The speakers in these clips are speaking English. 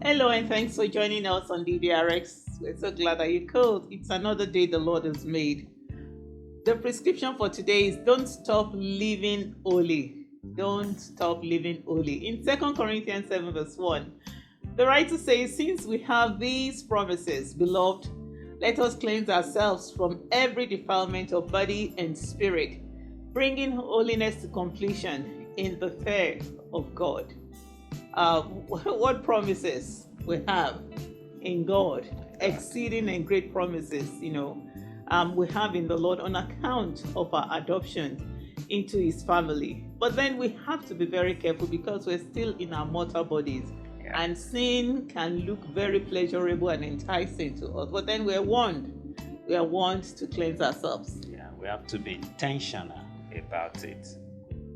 Hello, and thanks for joining us on DDRx. We're so glad that you could. It's another day the Lord has made. The prescription for today is don't stop living holy. Don't stop living holy. In 2 Corinthians 7 verse 1, the writer says, since we have these promises, beloved, let us cleanse ourselves from every defilement of body and spirit, bringing holiness to completion in the fear of God. What promises we have in God, exceeding and great promises, we have in the Lord on account of our adoption into His family. But then we have to be very careful because we're still in our mortal bodies, and sin can look very pleasurable and enticing to us. But then we are warned to cleanse ourselves. Yeah, we have to be intentional about it.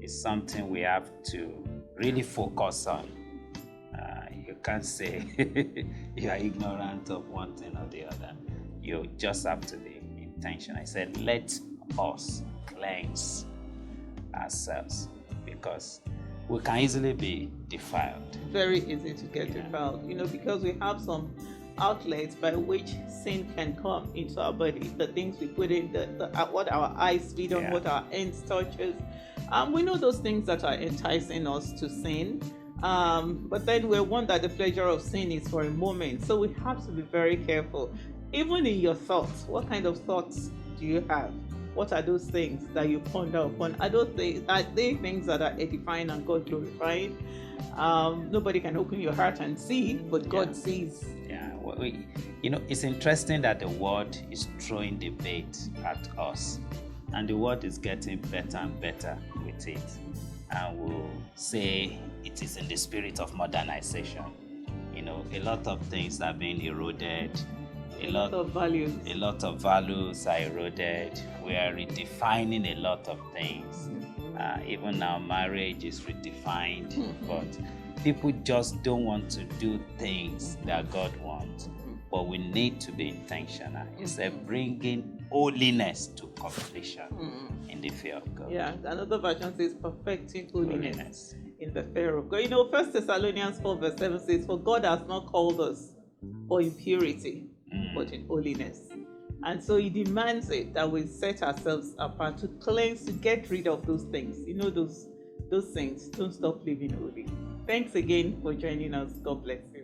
It's something we have to really focus on. You can't say you are ignorant of one thing or the other. You just have to be intentional. I said, let us cleanse ourselves because we can easily be defiled. Very easy to get defiled, because we have some outlets by which sin can come into our body. The things we put in, what our eyes feed on, what our hands touches. We know those things that are enticing us to sin. But then we're warned that the pleasure of sin is for a moment. So we have to be very careful. Even in your thoughts, what kind of thoughts do you have? What are those things that you ponder upon? Are they things that are edifying and God glorifying? Nobody can open your heart and see, but God sees. Yeah, it's interesting that the world is throwing the bait at us, and the world is getting better and better with it. And we'll say it is in the spirit of modernization. A lot of things are being eroded. A lot of values are eroded. We are redefining a lot of things. Even now, marriage is redefined. But people just don't want to do things that God wants. But we need to be intentional. It's bringing holiness to completion in the fear of God. Yeah, another version says perfecting holiness in the fear of God. 1 Thessalonians 4 verse 7 says, for God has not called us for impurity, but in holiness. And so He demands it that we set ourselves apart to cleanse, to get rid of those things. Those things. Don't stop living holy. Thanks again for joining us. God bless you.